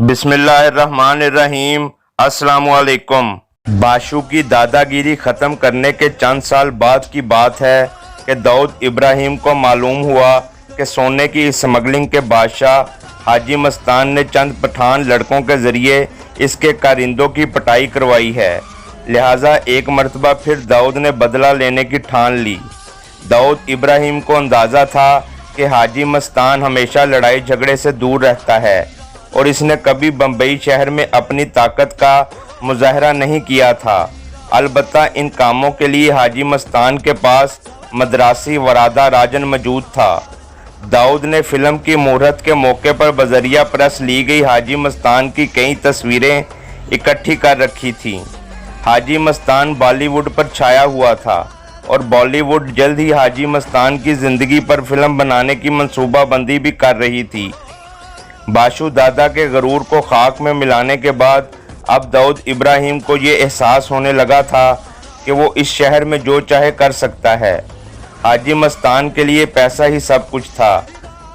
बिस्मिल्लाहिर्रहमानिर्रहीम। अस्सलामुअलैकुम। बाशु की दादागिरी ख़त्म करने के चंद साल बाद की बात है कि दाऊद इब्राहिम को मालूम हुआ कि सोने की स्मगलिंग के बादशाह हाजी मस्तान ने चंद पठान लड़कों के ज़रिए इसके कारिंदों की पिटाई करवाई है। लिहाजा एक मरतबा फिर दाऊद ने बदला लेने की ठान ली। दाऊद इब्राहिम को अंदाज़ा था कि हाजी मस्तान हमेशा लड़ाई झगड़े से दूर रहता है और इसने कभी बम्बई शहर में अपनी ताकत का मुजाहरा नहीं किया था। अलबत्ता इन कामों के लिए हाजी मस्तान के पास मद्रासी वरादा राजन मौजूद था। दाऊद ने फिल्म की मुहूर्त के मौके पर बजरिया प्रेस ली गई हाजी मस्तान की कई तस्वीरें इकट्ठी कर रखी थीं। हाजी मस्तान बॉलीवुड पर छाया हुआ था और बॉलीवुड जल्द ही हाजी मस्तान की ज़िंदगी पर फिल्म बनाने की मंसूबाबंदी भी कर रही थी। बाशु दादा के गरूर को खाक में मिलाने के बाद अब दाऊद इब्राहिम को ये एहसास होने लगा था कि वो इस शहर में जो चाहे कर सकता है। हाजी मस्तान के लिए पैसा ही सब कुछ था,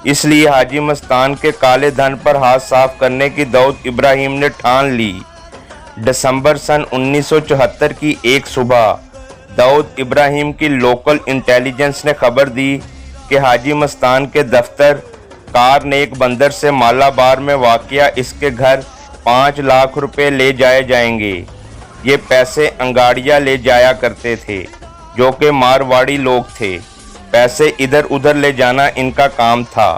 इसलिए हाजी मस्तान के काले धन पर हाथ साफ करने की दाऊद इब्राहिम ने ठान ली। दिसंबर सन 1974 की एक सुबह दाऊद इब्राहिम की लोकल इंटेलिजेंस ने खबर दी कि हाजी मस्तान के दफ्तर कार नेक बंदर से मालाबार में वाक़या इसके घर 5 लाख रुपए ले जाए जाएंगे। ये पैसे अंगाड़िया ले जाया करते थे, जो कि मारवाड़ी लोग थे। पैसे इधर उधर ले जाना इनका काम था।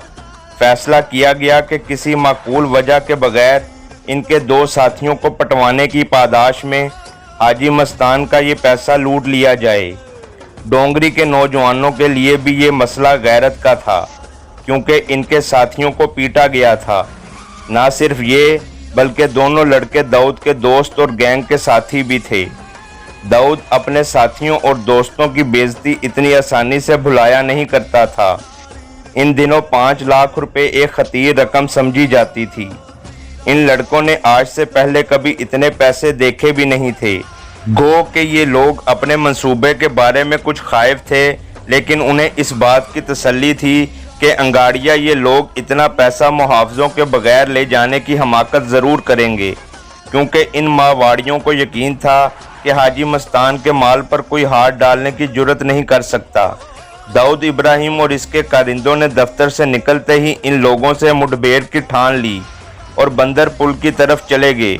फैसला किया गया कि किसी माकूल वजह के बगैर इनके 2 साथियों को पटवाने की पादाश में हाजी मस्तान का ये पैसा लूट लिया जाए। डोंगरी के नौजवानों के लिए भी ये मसला गैरत का था, क्योंकि इनके साथियों को पीटा गया था। ना सिर्फ ये, बल्कि दोनों लड़के दाऊद के दोस्त और गैंग के साथी भी थे। दाऊद अपने साथियों और दोस्तों की बेइज्जती इतनी आसानी से भुलाया नहीं करता था। इन दिनों 5 लाख रुपए एक खतीर रकम समझी जाती थी। इन लड़कों ने आज से पहले कभी इतने पैसे देखे भी नहीं थे। गो कि ये लोग अपने मंसूबे के बारे में कुछ खाइफ थे, लेकिन उन्हें इस बात की तसल्ली थी कि अंगाड़िया ये लोग इतना पैसा मुहावजों के बगैर ले जाने की हमाकत ज़रूर करेंगे, क्योंकि इन मारवाड़ियों को यकीन था कि हाजी मस्तान के माल पर कोई हाथ डालने की जुर्रत नहीं कर सकता। दाऊद इब्राहिम और इसके कारिंदों ने दफ्तर से निकलते ही इन लोगों से मुठभेड़ की ठान ली और बंदर पुल की तरफ चले गए।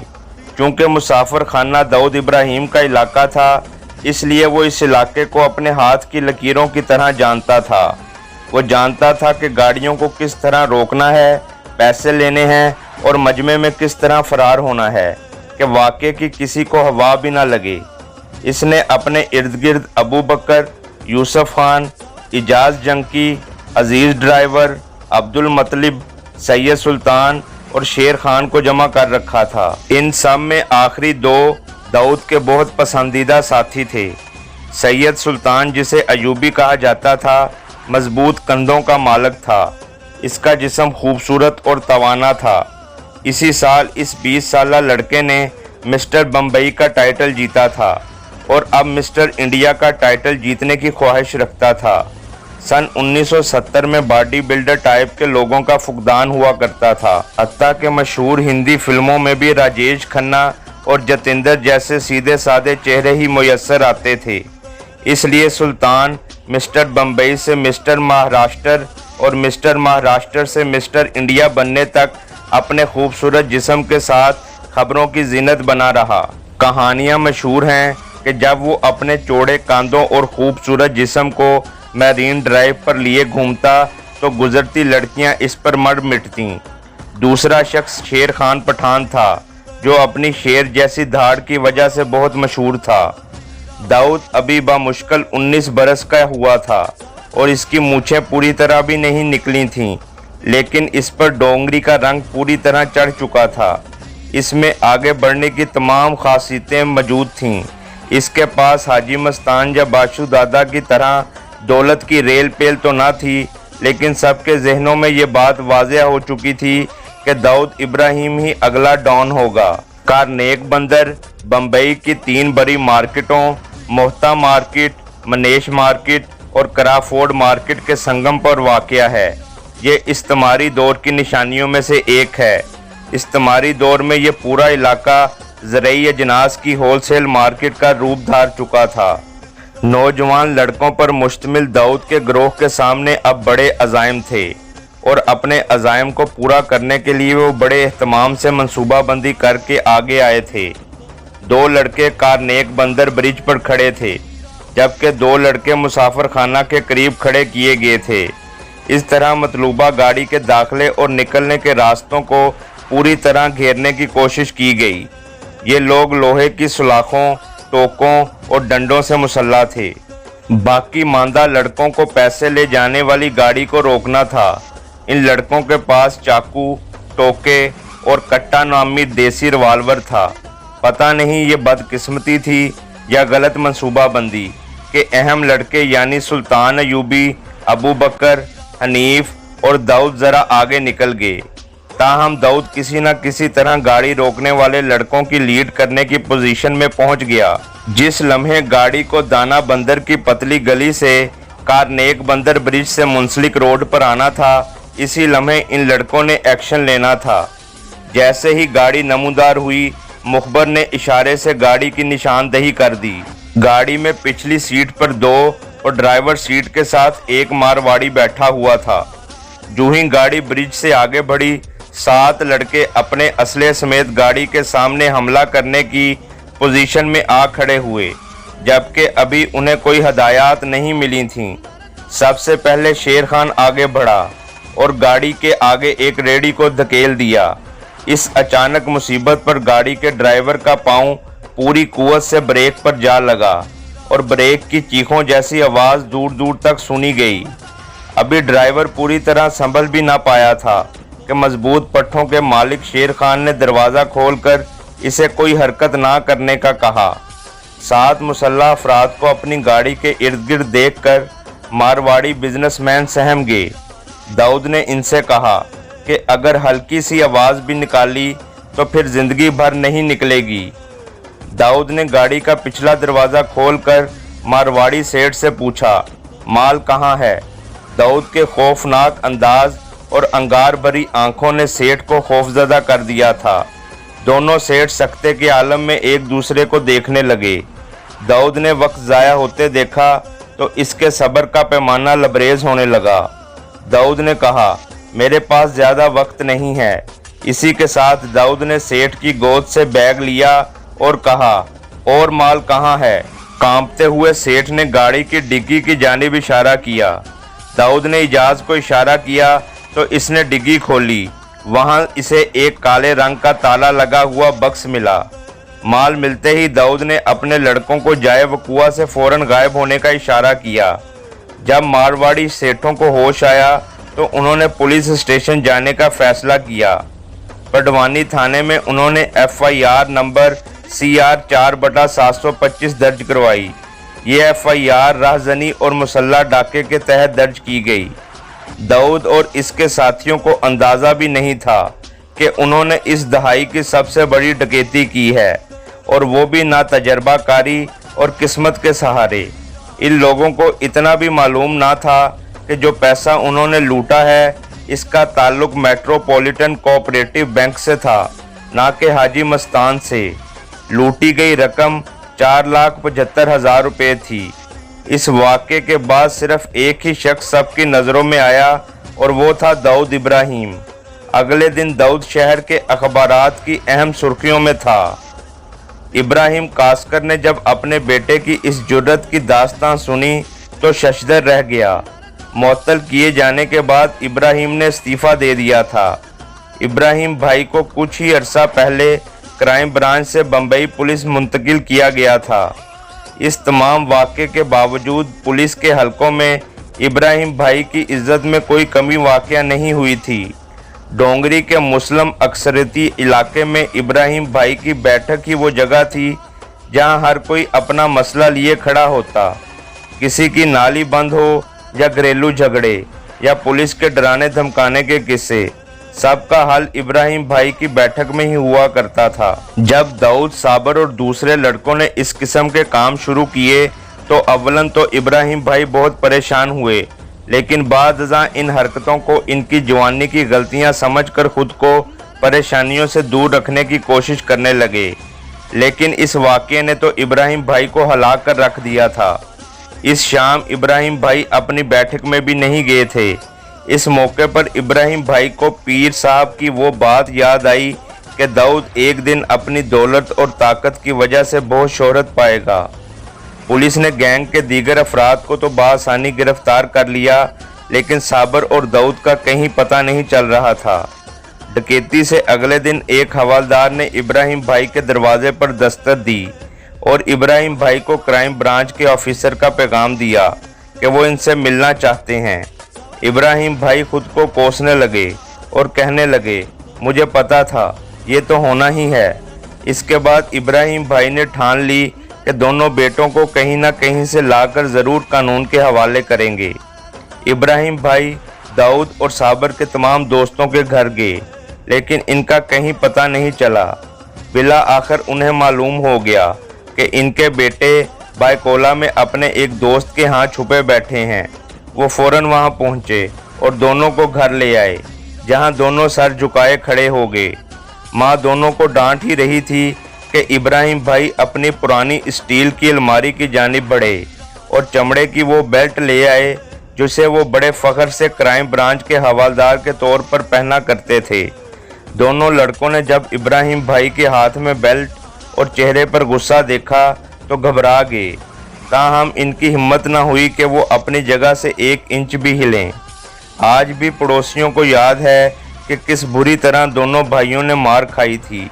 चूँकि मुसाफिर खाना दाऊद इब्राहिम का इलाका था, इसलिए वो इस इलाके को अपने हाथ की लकीरों की तरह जानता था। वो जानता था कि गाड़ियों को किस तरह रोकना है, पैसे लेने हैं और मजमे में किस तरह फरार होना है कि वाक़े की किसी को हवा भी ना लगे। इसने अपने इर्द गिर्द अबू बकर, यूसुफ खान, इजाज़ जंकी, अजीज़ ड्राइवर, अब्दुल मतलब, सैयद सुल्तान और शेर खान को जमा कर रखा था। इन सब में आखिरी 2 दाऊद के बहुत पसंदीदा साथी थे। सैयद सुल्तान, जिसे अयूबी कहा जाता था, मजबूत कंधों का मालिक था। इसका जिस्म खूबसूरत और तवाना था। इसी साल इस 20 साला लड़के ने मिस्टर बम्बई का टाइटल जीता था और अब मिस्टर इंडिया का टाइटल जीतने की ख्वाहिश रखता था। सन 1970 में बॉडी बिल्डर टाइप के लोगों का फुकदान हुआ करता था। हत्ता के मशहूर हिंदी फिल्मों में भी राजेश खन्ना और जतेंद्र जैसे सीधे साधे चेहरे ही मुयस्सर आते थे। इसलिए सुल्तान मिस्टर बम्बई से मिस्टर महाराष्ट्र और मिस्टर महाराष्ट्र से मिस्टर इंडिया बनने तक अपने खूबसूरत जिस्म के साथ खबरों की जीनत बना रहा। कहानियां मशहूर हैं कि जब वो अपने चौड़े कांधों और खूबसूरत जिस्म को मैरीन ड्राइव पर लिए घूमता तो गुजरती लड़कियां इस पर मर मिटतीं। दूसरा शख्स शेर खान पठान था, जो अपनी शेर जैसी धाड़ की वजह से बहुत मशहूर था। दाऊद अभी बामुश्किल 19 बरस का हुआ था और इसकी मूछें पूरी तरह भी नहीं निकली थीं, लेकिन इस पर डोंगरी का रंग पूरी तरह चढ़ चुका था। इसमें आगे बढ़ने की तमाम खासियतें मौजूद थीं। इसके पास हाजी मस्तान या बाशु दादा की तरह दौलत की रेल पेल तो ना थी, लेकिन सबके जहनों में ये बात वाज़ेह हो चुकी थी कि दाऊद इब्राहिम ही अगला डॉन होगा। कारनेक बंदर बम्बई की 3 बड़ी मार्केटों मोहता मार्केट, मनेश मार्केट और क्राफोर्ड मार्केट के संगम पर वाक़या है। ये इस्तेमारी दौर की निशानियों में से एक है। इस्तेमारी दौर में ये पूरा इलाका ज़रूरी अजनास की होलसेल मार्केट का रूप धार चुका था। नौजवान लड़कों पर मुश्तमिल दाऊद के गिरोह के सामने अब बड़े अज़ाइम थे और अपने अज़ाइम को पूरा करने के लिए वो बड़े एहतमाम से मंसूबाबंदी करके आगे आए थे। दो लड़के कारनेक बंदर ब्रिज पर खड़े थे, जबकि दो लड़के मुसाफिर खाना के करीब खड़े किए गए थे। इस तरह मतलूबा गाड़ी के दाखिले और निकलने के रास्तों को पूरी तरह घेरने की कोशिश की गई। ये लोग लोहे की सलाखों, टोकों और डंडों से मुसल्लह थे। बाकी मांदा लड़कों को पैसे ले जाने वाली गाड़ी को रोकना था। इन लड़कों के पास चाकू, टोके और कट्टा नामी देसी रिवाल्वर था। पता नहीं ये बदकिस्मती थी या गलत मंसूबाबंदी के अहम लड़के यानी सुल्तान अयूबी, अबू बकर, हनीफ और दाऊद ज़रा आगे निकल गए। ताहम दाऊद किसी न किसी तरह गाड़ी रोकने वाले लड़कों की लीड करने की पोजीशन में पहुंच गया। जिस लम्हे गाड़ी को दाना बंदर की पतली गली से कारनेक बंदर ब्रिज से मुंसलिक रोड पर आना था, इसी लम्हे इन लड़कों ने एक्शन लेना था। जैसे ही गाड़ी नमूदार हुई, मुखबर ने इशारे से गाड़ी की निशानदही कर दी। गाड़ी में पिछली सीट पर दो और ड्राइवर सीट के साथ एक मारवाड़ी बैठा हुआ था। जो ही गाड़ी ब्रिज से आगे बढ़ी, 7 लड़के अपने असले समेत गाड़ी के सामने हमला करने की पोजीशन में आ खड़े हुए, जबकि अभी उन्हें कोई हदायत नहीं मिली थीं। सबसे पहले शेर खान आगे बढ़ा और गाड़ी के आगे एक रेडी को धकेल दिया। इस अचानक मुसीबत पर गाड़ी के ड्राइवर का पांव पूरी कुव्वत से ब्रेक पर जा लगा और ब्रेक की चीखों जैसी आवाज़ दूर दूर तक सुनी गई। अभी ड्राइवर पूरी तरह संभल भी ना पाया था कि मजबूत पट्ठों के मालिक शेर खान ने दरवाज़ा खोलकर इसे कोई हरकत ना करने का कहा। 7 मुसल्लह अफराद को अपनी गाड़ी के इर्द गिर्द देखकर मारवाड़ी बिजनेसमैन सहम गए। दाऊद ने इनसे कहा कि अगर हल्की सी आवाज़ भी निकाली तो फिर ज़िंदगी भर नहीं निकलेगी। दाऊद ने गाड़ी का पिछला दरवाज़ा खोलकर मारवाड़ी सेठ से पूछा, माल कहाँ है? दाऊद के खौफनाक अंदाज और अंगार भरी आंखों ने सेठ को खौफजदा कर दिया था। दोनों सेठ सख्ते के आलम में एक दूसरे को देखने लगे। दाऊद ने वक्त ज़ाया होते देखा तो इसके सब्र का पैमाना लबरेज होने लगा। दाऊद ने कहा, मेरे पास ज़्यादा वक्त नहीं है। इसी के साथ दाऊद ने सेठ की गोद से बैग लिया और कहा, और माल कहाँ है? कांपते हुए सेठ ने गाड़ी की डिग्गी की जानिब इशारा किया। दाऊद ने इजाज़ को इशारा किया तो इसने डिग्गी खोली। वहां इसे एक काले रंग का ताला लगा हुआ बक्स मिला। माल मिलते ही दाऊद ने अपने लड़कों को जाए वकुआ से फौरन गायब होने का इशारा किया। जब मारवाड़ी सेठों को होश आया तो उन्होंने पुलिस स्टेशन जाने का फैसला किया। पडवानी थाने में उन्होंने FIR नंबर CR 4/725 दर्ज करवाई। ये FIR राहजनी और मुसल्ला डाके के तहत दर्ज की गई। दाऊद और इसके साथियों को अंदाज़ा भी नहीं था कि उन्होंने इस दहाई की सबसे बड़ी डकैती की है, और वो भी ना तजर्बाकारी और किस्मत के सहारे। इन लोगों को इतना भी मालूम ना था कि जो पैसा उन्होंने लूटा है इसका ताल्लुक मेट्रोपॉलिटन कोऑपरेटिव बैंक से था, ना कि हाजी मस्तान से। लूटी गई रकम 4,75,000 रुपये थी। इस वाक़े के बाद सिर्फ एक ही शख्स सबकी नज़रों में आया और वो था दाऊद इब्राहिम। अगले दिन दाऊद शहर के अखबारात की अहम सुर्खियों में था। इब्राहिम कास्कर ने जब अपने बेटे की इस जुर्रत की दास्तान सुनी तो शशदर रह गया। मुअत्तल किए जाने के बाद इब्राहिम ने इस्तीफ़ा दे दिया था। इब्राहिम भाई को कुछ ही अरसा पहले क्राइम ब्रांच से बम्बई पुलिस मुंतकिल किया गया था। इस तमाम वाक़े के बावजूद पुलिस के हलकों में इब्राहिम भाई की इज्जत में कोई कमी वाक़या नहीं हुई थी। डोंगरी के मुस्लिम अक्सरती इलाके में इब्राहिम भाई की बैठक ही वो जगह थी जहां हर कोई अपना मसला लिए खड़ा होता। किसी की नाली बंद हो या घरेलू झगड़े या पुलिस के डराने धमकाने के किस्से, सबका हल इब्राहिम भाई की बैठक में ही हुआ करता था। जब दाऊद साबर और दूसरे लड़कों ने इस किस्म के काम शुरू किए तो अव्वलन तो इब्राहिम भाई बहुत परेशान हुए, लेकिन बाद इन हरकतों को इनकी जवानी की गलतियां समझकर खुद को परेशानियों से दूर रखने की कोशिश करने लगे, लेकिन इस वाक़ये ने तो इब्राहिम भाई को हलाक कर रख दिया था। इस शाम इब्राहिम भाई अपनी बैठक में भी नहीं गए थे। इस मौके पर इब्राहिम भाई को पीर साहब की वो बात याद आई कि दाऊद एक दिन अपनी दौलत और ताकत की वजह से बहुत शोहरत पाएगा। पुलिस ने गैंग के दीगर अफराद को तो बआसानी गिरफ्तार कर लिया, लेकिन साबर और दाऊद का कहीं पता नहीं चल रहा था। डकैती से अगले दिन एक हवालदार ने इब्राहिम भाई के दरवाजे पर दस्तक दी और इब्राहिम भाई को क्राइम ब्रांच के ऑफिसर का पैगाम दिया कि वो इनसे मिलना चाहते हैं। इब्राहिम भाई खुद को कोसने लगे और कहने लगे, मुझे पता था ये तो होना ही है। इसके बाद इब्राहिम भाई ने ठान ली कि दोनों बेटों को कहीं ना कहीं से लाकर ज़रूर कानून के हवाले करेंगे। इब्राहिम भाई दाऊद और साबर के तमाम दोस्तों के घर गए, लेकिन इनका कहीं पता नहीं चला। बिला आखिर उन्हें मालूम हो गया कि इनके बेटे बायकोला में अपने एक दोस्त के यहाँ छुपे बैठे हैं। वो फ़ौरन वहाँ पहुँचे और दोनों को घर ले आए, जहाँ दोनों सर झुकाए खड़े हो गए। माँ दोनों को डांट ही रही थी कि इब्राहिम भाई अपनी पुरानी स्टील की अलमारी की जानिब बढ़े और चमड़े की वो बेल्ट ले आए जिसे वो बड़े फ़ख्र से क्राइम ब्रांच के हवालदार के तौर पर पहना करते थे। दोनों लड़कों ने जब इब्राहिम भाई के हाथ में बेल्ट और चेहरे पर गुस्सा देखा तो घबरा गए। ताहम इनकी हिम्मत न हुई कि वो अपनी जगह से 1 इंच भी हिलें। आज भी पड़ोसियों को याद है कि किस बुरी तरह दोनों भाइयों ने मार खाई थी।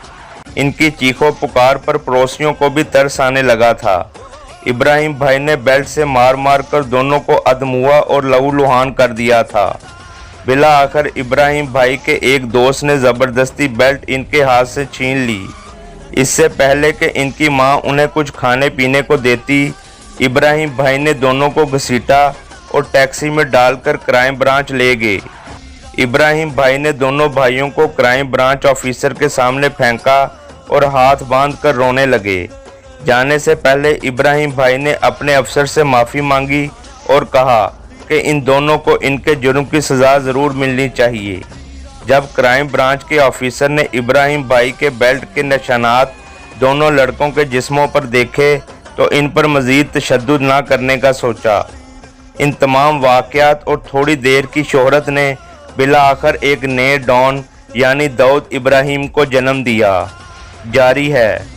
इनकी चीखों पुकार पर पड़ोसियों को भी तरस आने लगा था। इब्राहिम भाई ने बेल्ट से मार मार कर दोनों को अधमुआ और लहूलुहान कर दिया था। बिला आखिर इब्राहिम भाई के एक दोस्त ने ज़बरदस्ती बेल्ट इनके हाथ से छीन ली। इससे पहले कि इनकी मां उन्हें कुछ खाने पीने को देती, इब्राहिम भाई ने दोनों को घसीटा और टैक्सी में डालकर क्राइम ब्रांच ले गए। इब्राहिम भाई ने दोनों भाइयों को क्राइम ब्रांच ऑफिसर के सामने फेंका और हाथ बांध कर रोने लगे। जाने से पहले इब्राहिम भाई ने अपने अफसर से माफ़ी मांगी और कहा कि इन दोनों को इनके जुर्म की सज़ा ज़रूर मिलनी चाहिए। जब क्राइम ब्रांच के ऑफिसर ने इब्राहिम भाई के बेल्ट के निशानात दोनों लड़कों के जिस्मों पर देखे तो इन पर मज़ीद तशद्दुद ना करने का सोचा। इन तमाम वाक़यात और थोड़ी देर की शोहरत ने बिला आखिर एक नए डॉन यानी दाऊद इब्राहिम को जन्म दिया। जारी है।